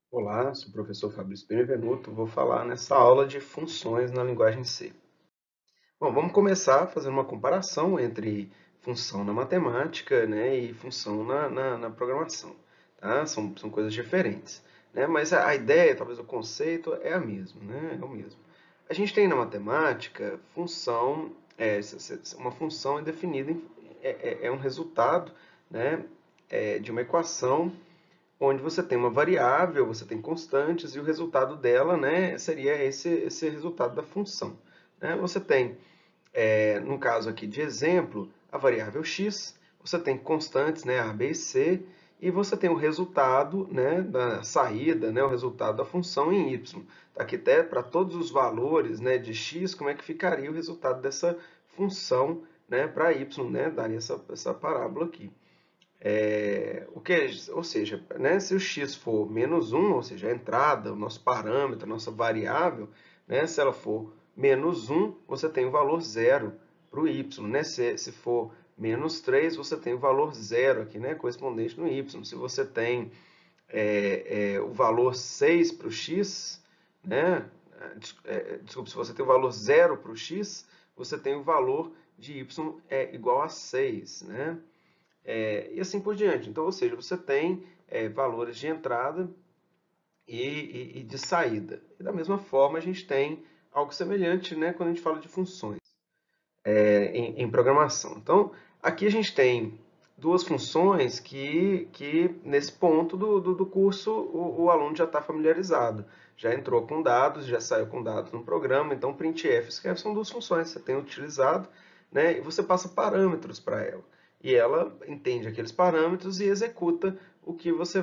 Olá, sou o professor Fabrício Benvenuto. Vou falar nessa aula de funções na linguagem C. Bom, vamos começar fazendo uma comparação entre função na matemática, né, e função na programação. Tá? São coisas diferentes, né? Mas a ideia, talvez o conceito, é a mesma, né? É o mesmo. A gente tem na matemática função, uma função é definida, é um resultado, né, de uma equação onde você tem uma variável, você tem constantes, e o resultado dela, né, seria esse resultado da função. Né? Você tem, no caso aqui de exemplo, a variável x, você tem constantes, né, a, b e c, e você tem o resultado, né, da saída, né, o resultado da função em y. Tá aqui até para todos os valores, né, de x, como é que ficaria o resultado dessa função, né, para y, né, daria essa parábola aqui. Ou seja, né, se o x for menos 1, ou seja, a entrada, o nosso parâmetro, a nossa variável, né, se ela for menos 1, você tem o valor zero para o y. Né? Se for menos 3, você tem o valor zero aqui, né, correspondente no y. Se você tem o valor 6 para o x, né, desculpa, se você tem o valor zero para o x, você tem o valor de y igual a 6, né? E assim por diante. Então, ou seja, você tem valores de entrada e de saída. E da mesma forma, a gente tem algo semelhante, né, quando a gente fala de funções em programação. Então, aqui a gente tem duas funções que nesse ponto do curso, o aluno já está familiarizado. Já entrou com dados, já saiu com dados no programa. Então, printf e scan são duas funções que você tem utilizado, né, e você passa parâmetros para ela. E ela entende aqueles parâmetros e executa o que você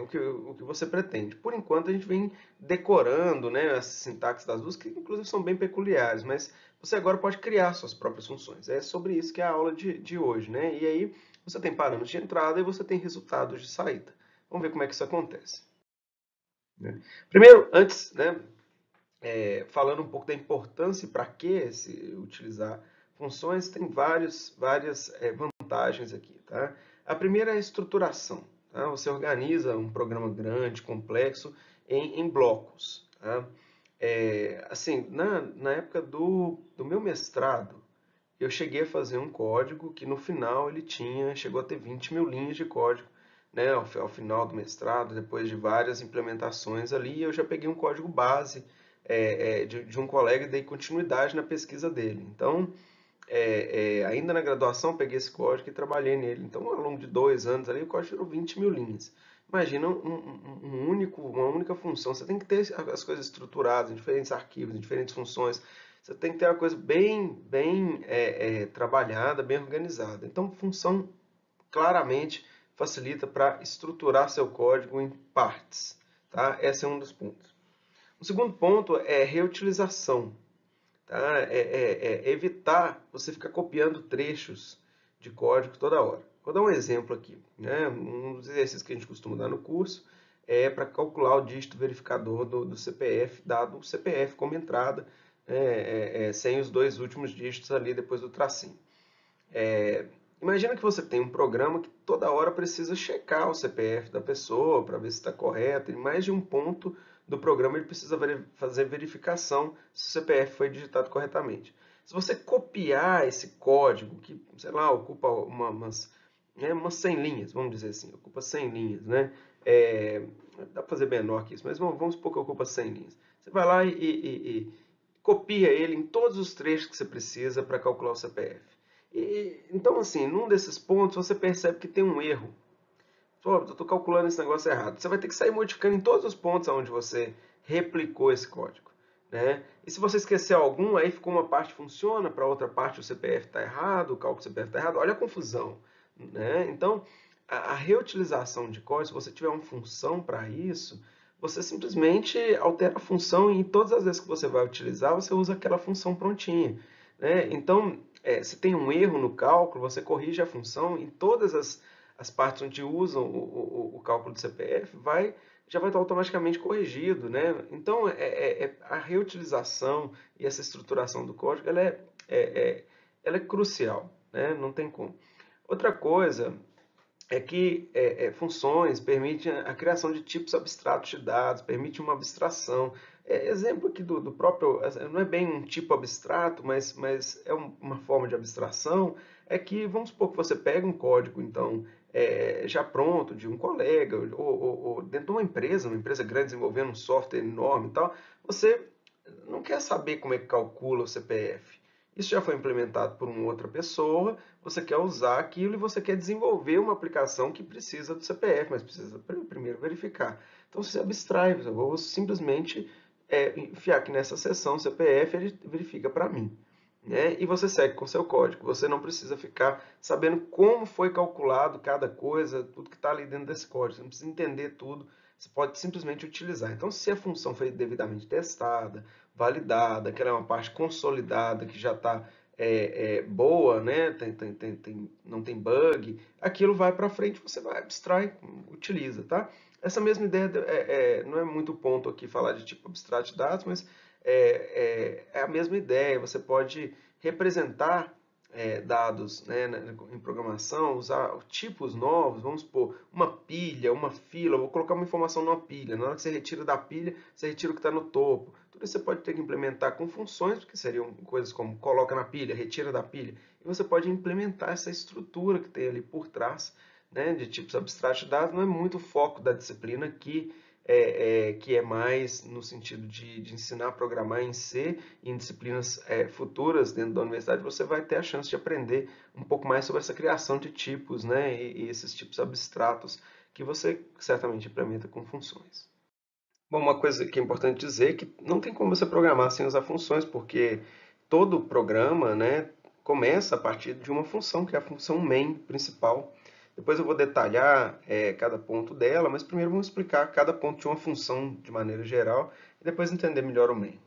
o que você pretende. Por enquanto, a gente vem decorando, né, as sintaxes das duas, que inclusive são bem peculiares, mas você agora pode criar suas próprias funções. É sobre isso que é a aula de hoje, né? E aí você tem parâmetros de entrada e você tem resultados de saída. Vamos ver como é que isso acontece. Né? Primeiro, antes, né, falando um pouco da importância e para que utilizar funções, tem várias vantagens aqui. Tá? A primeira é a estruturação. Tá? Você organiza um programa grande, complexo, em blocos. Tá? Assim, na época do meu mestrado, eu cheguei a fazer um código que no final ele chegou a ter 20 mil linhas de código, né, ao final do mestrado, depois de várias implementações ali, eu já peguei um código base de um colega e dei continuidade na pesquisa dele. Então, ainda na graduação, peguei esse código e trabalhei nele. Então, ao longo de 2 anos ali, o código gerou 20 mil linhas. Imagina uma única função. Você tem que ter as coisas estruturadas em diferentes arquivos, em diferentes funções. Você tem que ter uma coisa bem trabalhada, bem organizada. Então, função claramente facilita para estruturar seu código em partes. Tá? Esse é um dos pontos. O segundo ponto é reutilização. Tá? Evitar você ficar copiando trechos de código toda hora. Vou dar um exemplo aqui. Né? Um dos exercícios que a gente costuma dar no curso é para calcular o dígito verificador do CPF, dado o CPF como entrada, sem os dois últimos dígitos ali depois do tracinho. Imagina que você tem um programa que toda hora precisa checar o CPF da pessoa para ver se está correto. Em mais de um ponto do programa ele precisa fazer verificação se o CPF foi digitado corretamente. Se você copiar esse código, que, sei lá, ocupa umas 100 linhas, vamos dizer assim, ocupa 100 linhas, né? Dá para fazer menor que isso, mas vamos supor que ocupa 100 linhas. Você vai lá e copia ele em todos os trechos que você precisa para calcular o CPF. Então, assim, num desses pontos você percebe que tem um erro. Pô, eu estou calculando esse negócio errado. Você vai ter que sair modificando em todos os pontos onde você replicou esse código. Né? E se você esquecer algum, aí ficou uma parte funciona, para outra parte o CPF está errado, o cálculo do CPF está errado. Olha a confusão. Né? Então, a reutilização de código, se você tiver uma função para isso, você simplesmente altera a função e todas as vezes que você vai utilizar, você usa aquela função prontinha. Né? Então, se tem um erro no cálculo, você corrige a função em todas as partes onde usam o cálculo do CPF, já vai estar automaticamente corrigido. Né? Então, a reutilização e essa estruturação do código ela é crucial, né? Não tem como. Outra coisa é que funções permitem a criação de tipos abstratos de dados, permite uma abstração. Exemplo aqui do próprio, não é bem um tipo abstrato, mas é uma forma de abstração, é que, vamos supor que você pega um código, então, já pronto, de um colega, ou dentro de uma empresa grande desenvolvendo um software enorme e tal, você não quer saber como é que calcula o CPF. Isso já foi implementado por uma outra pessoa, você quer usar aquilo e você quer desenvolver uma aplicação que precisa do CPF, mas precisa primeiro verificar. Então você abstrai, eu vou simplesmente enfiar aqui nessa seção CPF, ele verifica para mim. Né? E você segue com o seu código. Você não precisa ficar sabendo como foi calculado cada coisa, tudo que está ali dentro desse código. Você não precisa entender tudo, você pode simplesmente utilizar. Então, se a função foi devidamente testada, validada, que ela é uma parte consolidada, que já está boa, né? Não tem bug, aquilo vai para frente, você vai, abstrai, utiliza, tá? Essa mesma ideia não é muito ponto aqui falar de tipo abstrato de dados, mas é a mesma ideia. Você pode representar dados, né, em programação, usar tipos novos, vamos supor, uma pilha, uma fila, vou colocar uma informação numa pilha, na hora que você retira da pilha, você retira o que está no topo. Tudo isso você pode ter que implementar com funções, porque seriam coisas como coloca na pilha, retira da pilha, e você pode implementar essa estrutura que tem ali por trás, né, de tipos abstratos de dados. Não é muito o foco da disciplina aqui, que é mais no sentido de ensinar a programar em C, e em disciplinas futuras dentro da universidade você vai ter a chance de aprender um pouco mais sobre essa criação de tipos, né, e esses tipos abstratos que você certamente implementa com funções. Bom, uma coisa que é importante dizer é que não tem como você programar sem usar funções, porque todo programa, né, começa a partir de uma função, que é a função main principal. Depois eu vou detalhar cada ponto dela, mas primeiro vamos explicar cada ponto de uma função de maneira geral e depois entender melhor o main.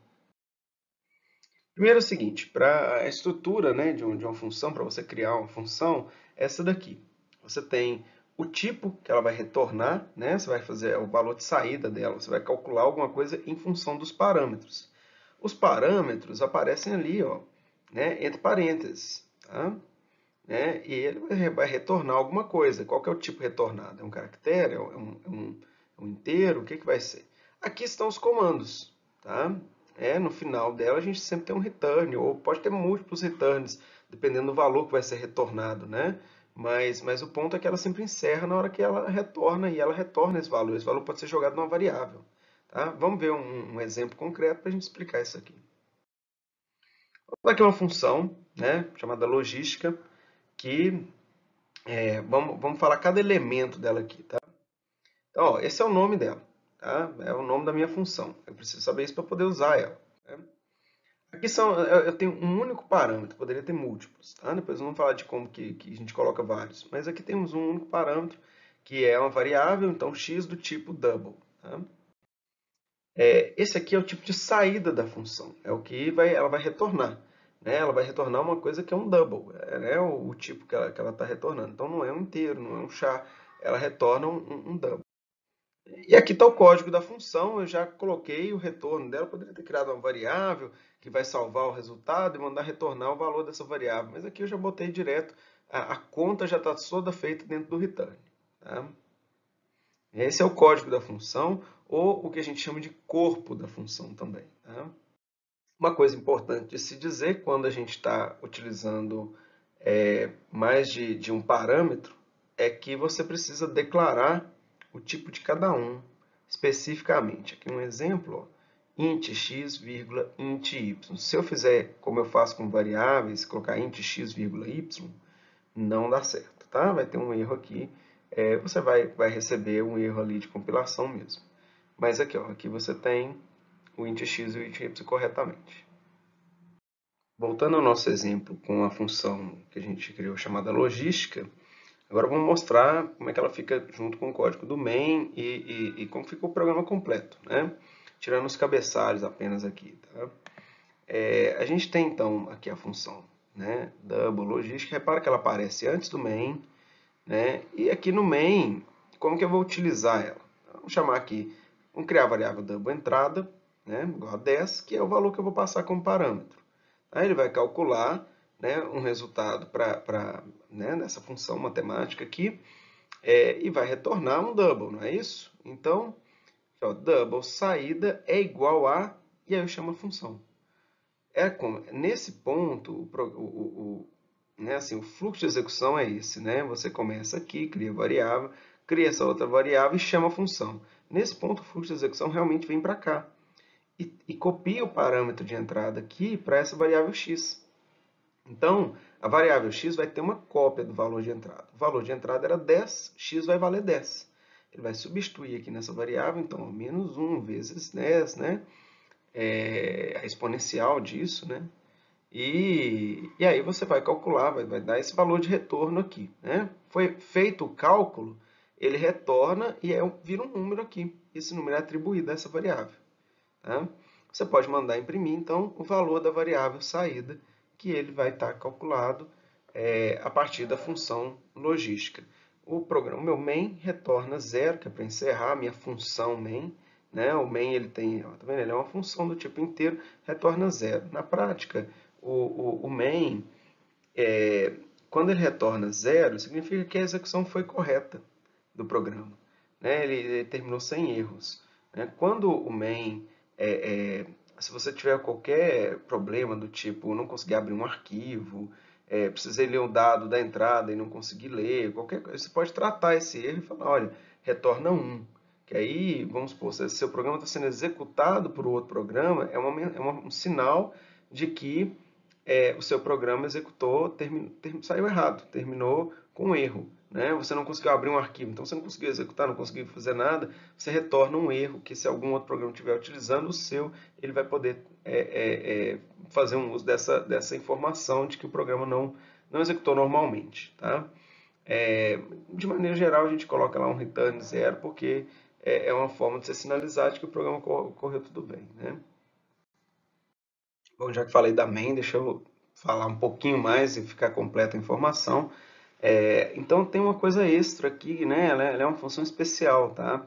Primeiro é o seguinte, para a estrutura, né, de uma função, para você criar uma função, é essa daqui. Você tem o tipo que ela vai retornar, né, você vai fazer o valor de saída dela, você vai calcular alguma coisa em função dos parâmetros. Os parâmetros aparecem ali, ó, né, entre parênteses, tá? Né, e ele vai retornar alguma coisa. Qual que é o tipo retornado? É um caractere? É um inteiro? O que vai ser? Aqui estão os comandos, tá? No final dela a gente sempre tem um return, ou pode ter múltiplos returns, dependendo do valor que vai ser retornado, né? Mas o ponto é que ela sempre encerra na hora que ela retorna, e ela retorna esse valor. Esse valor pode ser jogado numa variável. Tá? Vamos ver um exemplo concreto para a gente explicar isso aqui. Vamos dar aqui uma função, né, chamada logística, que vamos falar cada elemento dela aqui, tá? Então, ó, esse é o nome dela, tá? É o nome da minha função. Eu preciso saber isso para poder usar ela. Né? Aqui eu tenho um único parâmetro, poderia ter múltiplos, tá? Depois vamos falar de como que a gente coloca vários. Mas aqui temos um único parâmetro, que é uma variável, então x do tipo double. Tá? Esse aqui é o tipo de saída da função, é o que ela vai retornar. Né? Ela vai retornar uma coisa que é um double, né? O tipo que ela está retornando. Então não é um inteiro, não é um char, ela retorna um double. E aqui está o código da função, eu já coloquei o retorno dela, poderia ter criado uma variável que vai salvar o resultado e mandar retornar o valor dessa variável, mas aqui eu já botei direto, a conta já está toda feita dentro do return. Tá? Esse é o código da função, ou o que a gente chama de corpo da função também. Tá? Uma coisa importante de se dizer, quando a gente está utilizando mais de um parâmetro, é que você precisa declarar o tipo de cada um especificamente. Aqui um exemplo, ó, int x, int y. Se eu fizer como eu faço com variáveis, colocar int x, y, não dá certo, tá? Vai ter um erro aqui, você vai receber um erro ali de compilação mesmo. Mas aqui, ó, aqui você tem o int x e o int y corretamente. Voltando ao nosso exemplo com a função que a gente criou chamada logística, agora vamos mostrar como é que ela fica junto com o código do main e como fica o programa completo, né? Tirando os cabeçalhos apenas aqui. Tá? A gente tem então aqui a função, né, double logística. Repara que ela aparece antes do main, né? E aqui no main, como que eu vou utilizar ela? Vamos chamar aqui, vamos criar a variável double entrada, né, igual a 10, que é o valor que eu vou passar como parâmetro. Aí ele vai calcular, né, um resultado para nessa função matemática aqui. e vai retornar um double, não é isso? Então, ó, double saída é igual a, e aí eu chamo a função. Nesse ponto, né, assim, o fluxo de execução é esse, né? Você começa aqui, cria variável, cria essa outra variável e chama a função. Nesse ponto, o fluxo de execução realmente vem para cá e copia o parâmetro de entrada aqui para essa variável x. Então, a variável x vai ter uma cópia do valor de entrada. O valor de entrada era 10, x vai valer 10. Ele vai substituir aqui nessa variável, então, ó, menos 1 vezes 10, né? A exponencial disso, né? E aí você vai calcular, vai dar esse valor de retorno aqui, né? Foi feito o cálculo, ele retorna e vira um número aqui. Esse número é atribuído a essa variável. Tá? Você pode mandar imprimir, então, o valor da variável saída, que ele vai estar calculado a partir da função logística. O meu main retorna zero, que é para encerrar a minha função main. Né? O main ele tem, ó, tá vendo? Ele é uma função do tipo inteiro, retorna zero. Na prática, o main, quando ele retorna zero, significa que a execução foi correta do programa. Né? Ele terminou sem erros. Né? Quando o main, se você tiver qualquer problema do tipo não conseguir abrir um arquivo, precisei ler o dado da entrada e não consegui ler, qualquer coisa, você pode tratar esse erro e falar, olha, retorna 1. Que aí, vamos supor, se seu programa está sendo executado por outro programa, um sinal de que o seu programa executou, saiu errado, terminou com um erro. Né? Você não conseguiu abrir um arquivo, então você não conseguiu executar, não conseguiu fazer nada, você retorna um erro, que se algum outro programa estiver utilizando o seu, ele vai poder fazer um uso dessa informação de que o programa não executou normalmente. Tá? De maneira geral, a gente coloca lá um return zero, porque é uma forma de você sinalizar de que o programa correu tudo bem. Né? Bom, já que falei da main, deixa eu falar um pouquinho mais e ficar completa a informação. Então tem uma coisa extra aqui, né? Ela é uma função especial, tá?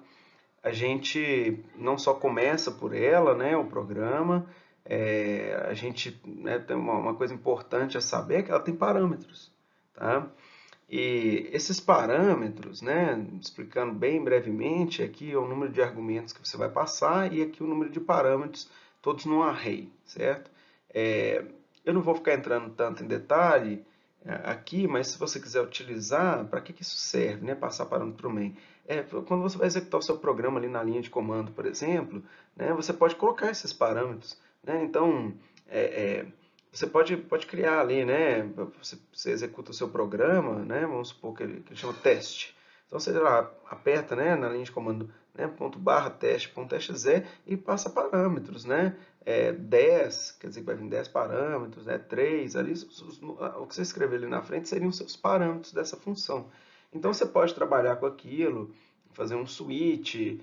A gente não só começa por ela, né? O programa, a gente, né, tem uma coisa importante a saber, é que ela tem parâmetros, tá? E esses parâmetros, né, explicando bem brevemente, aqui é o número de argumentos que você vai passar e aqui o número de parâmetros, todos num array, certo? Eu não vou ficar entrando tanto em detalhe aqui, mas se você quiser utilizar, para que isso serve, né, passar parâmetro para o main? Quando você vai executar o seu programa ali na linha de comando, por exemplo, né, você pode colocar esses parâmetros. Né? Então, você pode criar ali, né? Você executa o seu programa, né? Vamos supor que ele chama teste. Então você lá, aperta, né, na linha de comando, né, ./teste.txt e passa parâmetros, né? 10, quer dizer que vai vir 10 parâmetros, né? 3, ali, o que você escrever ali na frente seriam os seus parâmetros dessa função. Então você pode trabalhar com aquilo, fazer um switch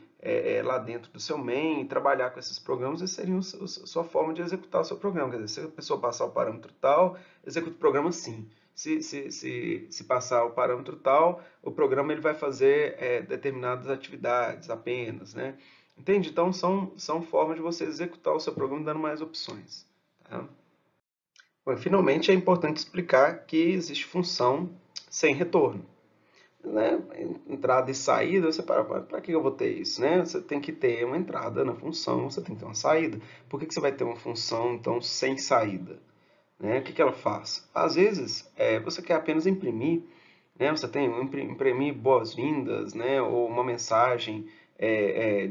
lá dentro do seu main, trabalhar com esses programas, e seria a sua forma de executar o seu programa. Quer dizer, se a pessoa passar o parâmetro tal, executa o programa assim. Se passar o parâmetro tal, o programa ele vai fazer determinadas atividades apenas. Né? Entende? Então, são formas de você executar o seu programa dando mais opções. Tá? Bom, finalmente, é importante explicar que existe função sem retorno. Né? Entrada e saída, você para que eu vou ter isso? Né? Você tem que ter uma entrada na função, você tem que ter uma saída. Por que você vai ter uma função, então, sem saída? Né? O que ela faz? Às vezes, você quer apenas imprimir, né? Você tem imprimir boas-vindas, né? Ou uma mensagem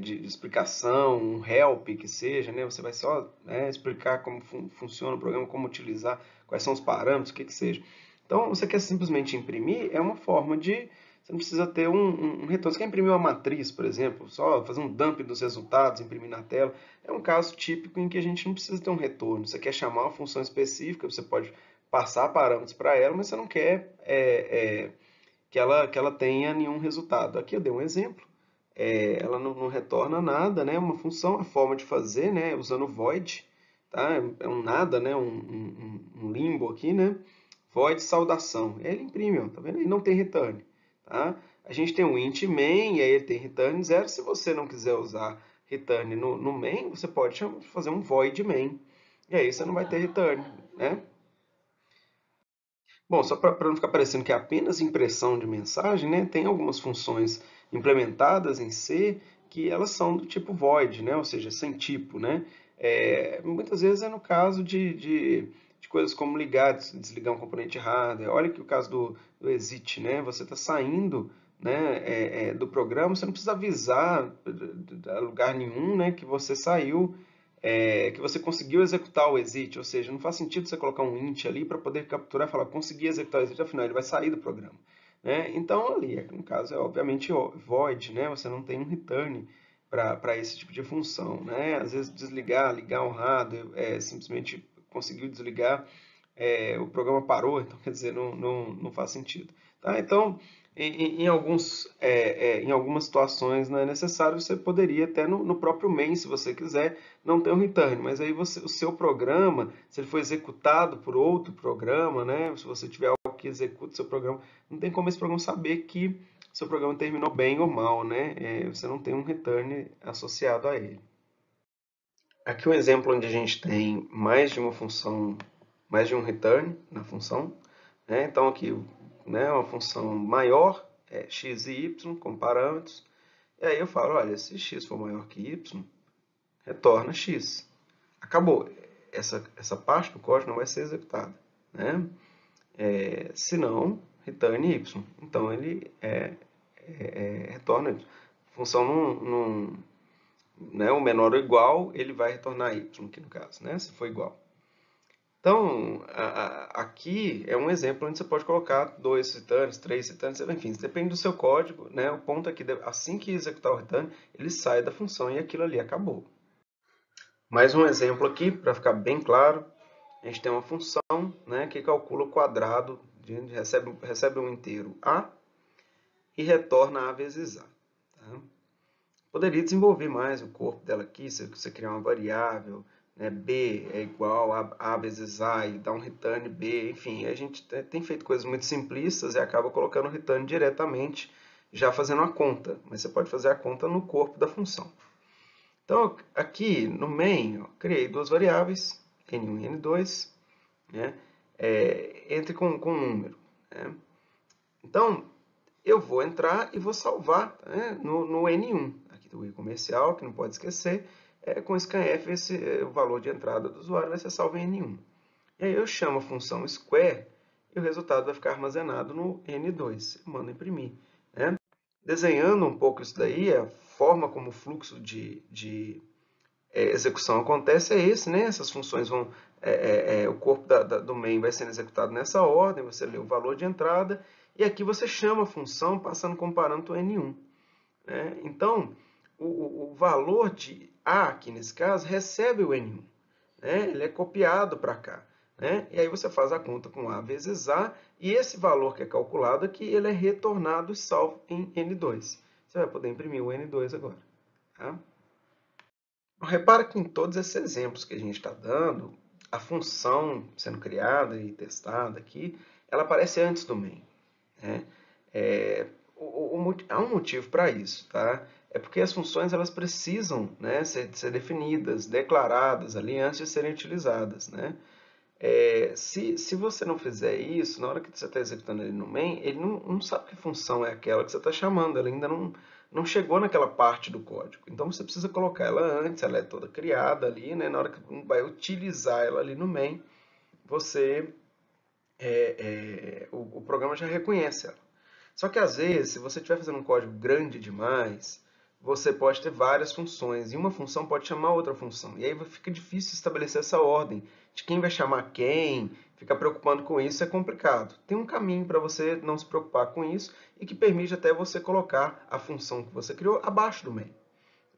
de explicação, um help que seja, né? Você vai só, né, explicar como funciona o programa, como utilizar, quais são os parâmetros, o que seja. Então, você quer simplesmente imprimir, é uma forma de... Você não precisa ter um retorno. Você quer imprimir uma matriz, por exemplo, só fazer um dump dos resultados, imprimir na tela. É um caso típico em que a gente não precisa ter um retorno. Você quer chamar uma função específica, você pode passar parâmetros para ela, mas você não quer que ela tenha nenhum resultado. Aqui eu dei um exemplo. Ela não retorna nada, né? Uma função, a forma de fazer, né? Usando void, tá? É um nada, né? Um limbo aqui, né? Void saudação. Ele imprime, ó, tá vendo? Ele não tem return, tá? A gente tem um int main, e aí ele tem return zero. Se você não quiser usar return no main, você pode fazer um void main. E aí você não vai ter return, né? Bom, só para não ficar parecendo que é apenas impressão de mensagem, né, tem algumas funções implementadas em C que elas são do tipo void, né, ou seja, sem tipo, né. Muitas vezes é no caso de coisas como ligar, desligar um componente hardware. Olha que o caso do exit, né, você está saindo, né, do programa, você não precisa avisar a lugar nenhum, né, que você saiu, que você conseguiu executar o exit, ou seja, não faz sentido você colocar um int ali para poder capturar e falar consegui executar o exit, afinal ele vai sair do programa. Né? Então ali, no caso, é obviamente void, né? Você não tem um return para esse tipo de função. Né? Às vezes desligar, ligar um hardware, simplesmente conseguiu desligar, o programa parou, então quer dizer, não faz sentido. Tá? Então, em algumas situações não é necessário, você poderia até no próprio main, se você quiser, não ter um return, mas aí o seu programa, se ele for executado por outro programa, né, se você tiver algo que execute seu programa, não tem como esse programa saber que seu programa terminou bem ou mal, né? Você não tem um return associado a ele. Aqui um exemplo onde a gente tem mais de uma função, mais de um return na função, né? Então aqui, né, uma função maior, x e y como parâmetros, e aí eu falo, olha, se x for maior que y, retorna x. Acabou. Essa parte do código não vai ser executada. Né? Se não, returne y. Então ele retorna y. Função né, o menor ou igual, ele vai retornar y aqui no caso, né? Se for igual. Então, aqui é um exemplo onde você pode colocar 2 returns, 3 returns, enfim, depende do seu código, né? O ponto é que assim que executar o return, ele sai da função e aquilo ali acabou. Mais um exemplo aqui, para ficar bem claro, a gente tem uma função, né, que calcula o quadrado, recebe um inteiro A e retorna A vezes A. Tá? Poderia desenvolver mais o corpo dela aqui, se você criar uma variável, né, B é igual a vezes A e dar um return B, enfim, a gente tem feito coisas muito simplistas e acaba colocando o return diretamente, já fazendo a conta, mas você pode fazer a conta no corpo da função. Então, aqui no main, eu criei duas variáveis, n1 e n2, né? Entre com um número. Né? Então, eu vou entrar e vou salvar, né, no N1, aqui do e-comercial, que não pode esquecer, com scanf o valor de entrada do usuário vai ser salvo em N1. E aí eu chamo a função square e o resultado vai ficar armazenado no N2. Eu mando imprimir. Né? Desenhando um pouco isso daí, a forma como o fluxo de execução acontece é esse, né? Essas funções vão, o corpo do main vai sendo executado nessa ordem, você lê o valor de entrada, e aqui você chama a função passando como parâmetro N1. Né? Então, o valor de A, aqui nesse caso, recebe o N1. Né? Ele é copiado para cá. Né? E aí você faz a conta com A vezes A, e esse valor que é calculado aqui, ele é retornado e salvo em N2. Você vai poder imprimir o N2 agora. Tá? Repara que em todos esses exemplos que a gente está dando, a função sendo criada e testada aqui, ela aparece antes do main. Né? Há um motivo para isso, tá? É porque as funções elas precisam, né, ser definidas, declaradas ali antes de serem utilizadas. Né? Se você não fizer isso, na hora que você está executando ele no main, ele não sabe que função é aquela que você está chamando, ele ainda não chegou naquela parte do código. Então você precisa colocar ela antes, ela é toda criada ali, né? Na hora que vai utilizar ela ali no main, você o programa já reconhece ela. Só que às vezes, se você estiver fazendo um código grande demais, você pode ter várias funções, e uma função pode chamar outra função. E aí fica difícil estabelecer essa ordem de quem vai chamar quem, ficar preocupando com isso é complicado. Tem um caminho para você não se preocupar com isso e que permite até você colocar a função que você criou abaixo do main.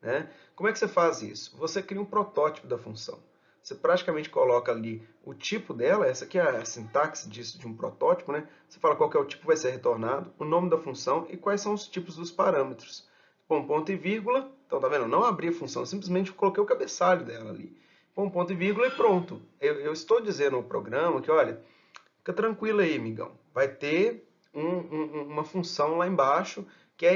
Né? Como é que você faz isso? Você cria um protótipo da função. Você praticamente coloca ali o tipo dela, essa aqui é a sintaxe disso, de um protótipo, né? Você fala qual que é o tipo que vai ser retornado, o nome da função e quais são os tipos dos parâmetros. Com ponto e vírgula, então tá vendo? Não abri a função, simplesmente coloquei o cabeçalho dela ali. Com ponto e vírgula e pronto. Eu estou dizendo ao programa que, olha, fica tranquilo aí, amigão. Vai ter uma função lá embaixo, que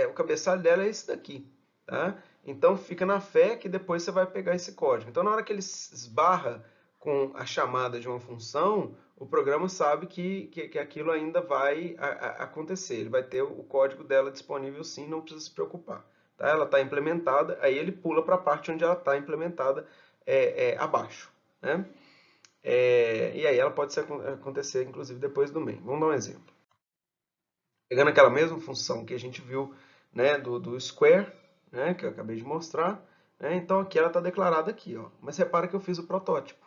o cabeçalho dela é esse daqui. Tá? Então fica na fé que depois você vai pegar esse código. Então na hora que ele esbarra com a chamada de uma função, o programa sabe que aquilo ainda vai acontecer. Ele vai ter o código dela disponível sim, não precisa se preocupar. Tá? Ela está implementada, aí ele pula para a parte onde ela está implementada abaixo. Né? E aí ela pode acontecer, inclusive, depois do main. Vamos dar um exemplo. Pegando aquela mesma função que a gente viu, né, do square, né, que eu acabei de mostrar, né, então aqui ela está declarada aqui. Ó. Mas repara que eu fiz o protótipo.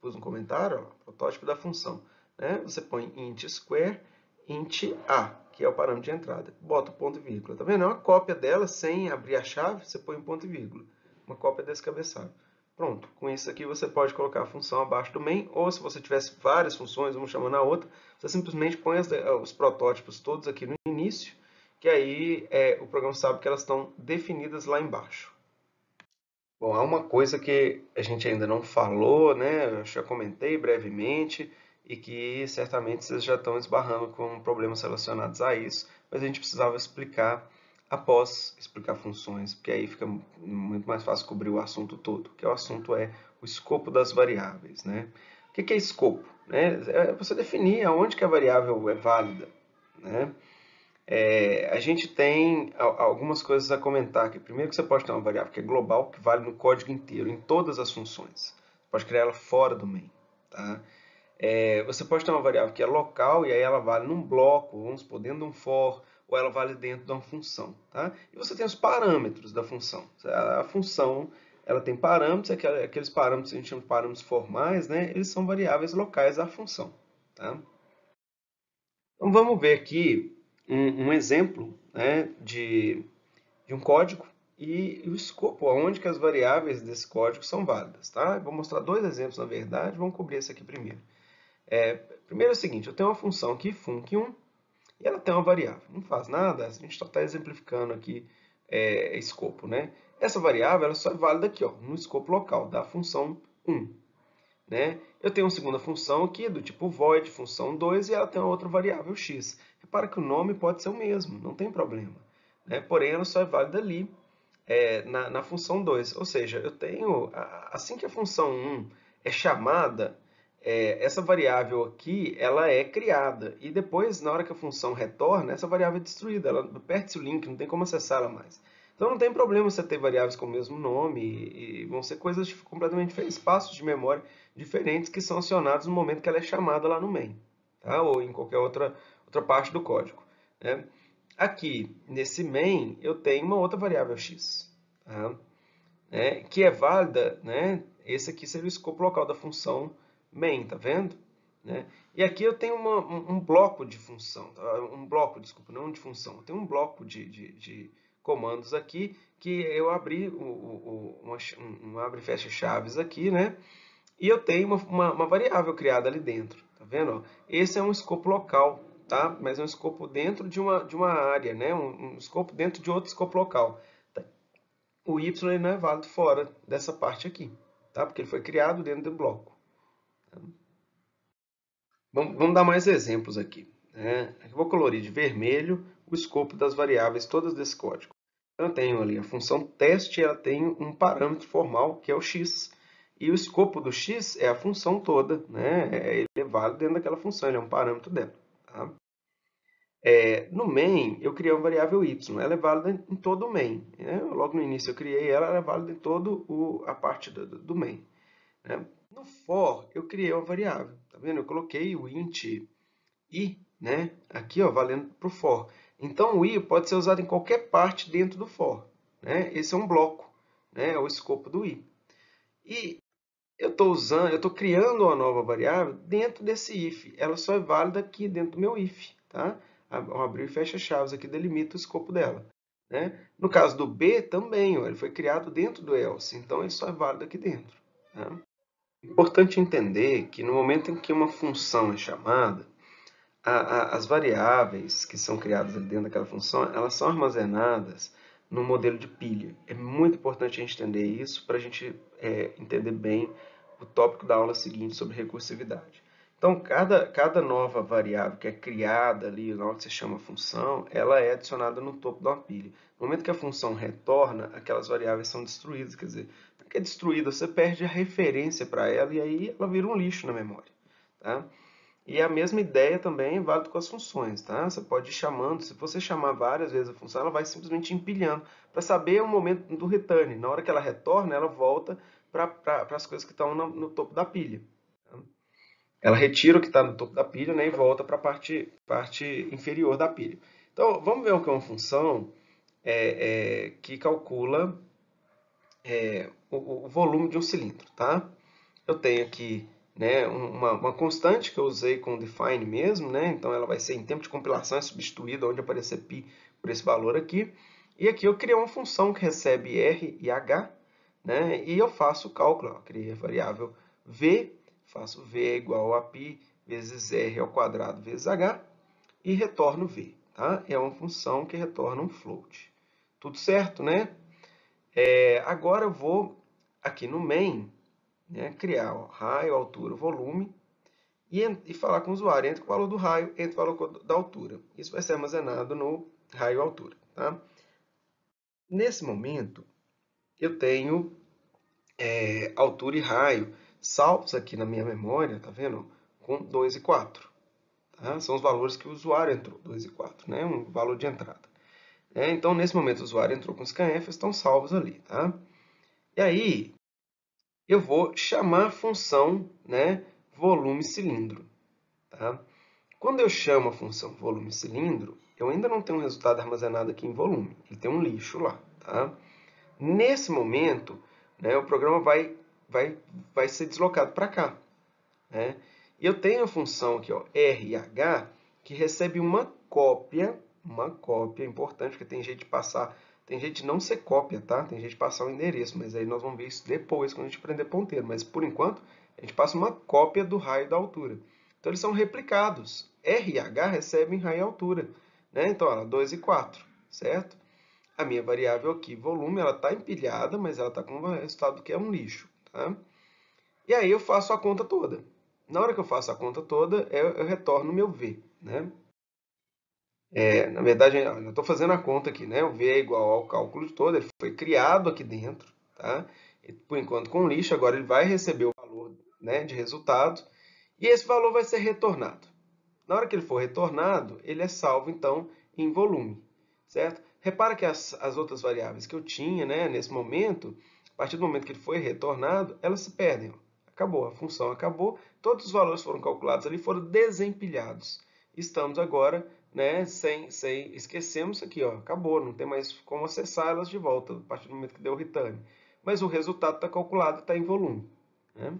Pus um comentário, ó, protótipo da função. Né? Você põe int square, int a, que é o parâmetro de entrada. Bota o ponto e vírgula. Tá vendo? É uma cópia dela sem abrir a chave, você põe um ponto e vírgula. Uma cópia desse cabeçalho. Pronto, com isso aqui você pode colocar a função abaixo do main, ou se você tivesse várias funções, uma chamando a outra, você simplesmente põe os protótipos todos aqui no início, que aí o programa sabe que elas estão definidas lá embaixo. Bom, há uma coisa que a gente ainda não falou, né? Eu já comentei brevemente, e que certamente vocês já estão esbarrando com problemas relacionados a isso, mas a gente precisava explicar após explicar funções, porque aí fica muito mais fácil cobrir o assunto todo, que o assunto é o escopo das variáveis, né? O que é escopo? Né? É você definir aonde que a variável é válida, né? A gente tem algumas coisas a comentar aqui. Primeiro que você pode ter uma variável que é global, que vale no código inteiro, em todas as funções. Você pode criar ela fora do main. Tá? Você pode ter uma variável que é local e aí ela vale num bloco, vamos supor, dentro de um for, ou ela vale dentro de uma função. Tá? E você tem os parâmetros da função. A função ela tem parâmetros, aqueles parâmetros que a gente chama de parâmetros formais, né? Eles são variáveis locais da função. Tá? Então vamos ver aqui um exemplo, né, de um código e o escopo, onde que as variáveis desse código são válidas. Tá? Eu vou mostrar dois exemplos, na verdade, vamos cobrir esse aqui primeiro. Primeiro é o seguinte, eu tenho uma função aqui, func1, e ela tem uma variável. Não faz nada, a gente só está exemplificando aqui escopo. Né? Essa variável ela só é válida aqui, ó, no escopo local da função 1. Né? Eu tenho uma segunda função aqui, do tipo void, função 2, e ela tem uma outra variável x. Repara que o nome pode ser o mesmo, não tem problema. Né? Porém, ela só é válida ali na função 2. Ou seja, eu tenho, assim que a função 1 é chamada, essa variável aqui ela é criada. E depois, na hora que a função retorna, essa variável é destruída. Ela perde-se o link, não tem como acessar ela mais. Então não tem problema você ter variáveis com o mesmo nome e vão ser coisas completamente diferentes, espaços de memória diferentes que são acionados no momento que ela é chamada lá no main, tá? Ou em qualquer outra parte do código. Né? Aqui, nesse main, eu tenho uma outra variável x, tá? Que é válida, né? Esse aqui seria o escopo local da função main, tá vendo? Né? E aqui eu tenho um bloco de função, tá? Um bloco, desculpa, não de função, eu tenho um bloco de comandos aqui que eu abri um abre e fecha chaves aqui, né? E eu tenho uma variável criada ali dentro, tá vendo? Esse é um escopo local, tá? Mas é um escopo dentro de uma área, né? Um escopo dentro de outro escopo local. O y ele não é válido fora dessa parte aqui, tá? Porque ele foi criado dentro do bloco. Vamos dar mais exemplos aqui. Né? Eu vou colorir de vermelho o escopo das variáveis todas desse código. Então, eu tenho ali a função teste, ela tem um parâmetro formal, que é o x. E o escopo do x é a função toda, né? Ele é válido dentro daquela função, ele é um parâmetro dela. Tá? No main, eu criei uma variável y, ela é válida em todo o main. Né? Logo no início eu criei ela é válida em toda a parte do main. Né? No for, eu criei uma variável, tá vendo? Eu coloquei o int i, né? Aqui, ó, valendo para o for. Então, o i pode ser usado em qualquer parte dentro do for. Né? Esse é um bloco, né? É o escopo do i. E eu estou criando uma nova variável dentro desse if. Ela só é válida aqui dentro do meu if, tá? Ao abrir e fecha chaves aqui delimita o escopo dela. Né? No caso do b também, ó, ele foi criado dentro do else, então ele só é válido aqui dentro. Tá? É importante entender que no momento em que uma função é chamada, as variáveis que são criadas ali dentro daquela função, elas são armazenadas no modelo de pilha. É muito importante a gente entender isso para a gente entender bem o tópico da aula seguinte sobre recursividade. Então, cada nova variável que é criada ali na hora que você chama a função, ela é adicionada no topo da pilha. No momento que a função retorna, aquelas variáveis são destruídas. Quer dizer, porque é destruída, você perde a referência para ela e aí ela vira um lixo na memória. Tá? E a mesma ideia também é válida com as funções, tá? Você pode ir chamando, se você chamar várias vezes a função, ela vai simplesmente empilhando para saber o momento do return. Na hora que ela retorna, ela volta para as coisas que estão no topo da pilha. Tá? Ela retira o que está no topo da pilha, né, e volta para a parte inferior da pilha. Então, vamos ver o que é uma função que calcula o volume de um cilindro, tá? Eu tenho aqui, né, uma constante que eu usei com o define mesmo, né? Então ela vai ser em tempo de compilação, é substituída onde aparecer π por esse valor aqui. E aqui eu criei uma função que recebe r e h, né? E eu faço o cálculo, ó, criei a variável v, faço v é igual a π vezes r ao quadrado vezes h e retorno v, tá? É uma função que retorna um float. Tudo certo, né? Agora eu vou aqui no main, né, criar ó, raio, altura, volume e falar com o usuário, entre o valor do raio, entre o valor da altura. Isso vai ser armazenado no raio altura. Tá? Nesse momento, eu tenho altura e raio salvos aqui na minha memória, tá vendo? Com 2 e 4. Tá? São os valores que o usuário entrou, 2 e 4, né? Um valor de entrada. Então, nesse momento, o usuário entrou com os scanf, estão salvos ali. Tá? E aí, eu vou chamar a função, né, volume cilindro. Tá? Quando eu chamo a função volume cilindro, eu ainda não tenho um resultado armazenado aqui em volume. Ele tem um lixo lá. Tá? Nesse momento, né, o programa vai ser deslocado para cá. Né? E eu tenho a função aqui, ó, RH, que recebe uma cópia importante, porque tem jeito de passar, tem jeito de não ser cópia, tá? Tem jeito de passar o endereço, mas aí nós vamos ver isso depois, quando a gente aprender ponteiro. Mas, por enquanto, a gente passa uma cópia do raio da altura. Então, eles são replicados. RH recebe em raio e altura. Né? Então, olha, 2 e 4, certo? A minha variável aqui, volume, ela está empilhada, mas ela está com um resultado que é um lixo. Tá? E aí eu faço a conta toda. Na hora que eu faço a conta toda, eu retorno o meu V. Né? Na verdade, eu estou fazendo a conta aqui. Né? O V é igual ao cálculo de todo, ele foi criado aqui dentro. Tá? E, por enquanto com lixo, agora ele vai receber o valor, né, de resultado. E esse valor vai ser retornado. Na hora que ele for retornado, ele é salvo, então, em volume. Certo? Repara que as outras variáveis que eu tinha, né, nesse momento, a partir do momento que ele foi retornado, elas se perdem. Ó. Acabou, a função acabou, todos os valores foram calculados ali, foram desempilhados. Estamos agora, né, esquecemos aqui, ó, acabou, não tem mais como acessar elas de volta, a partir do momento que deu o return. Mas o resultado está calculado, está em volume. Né?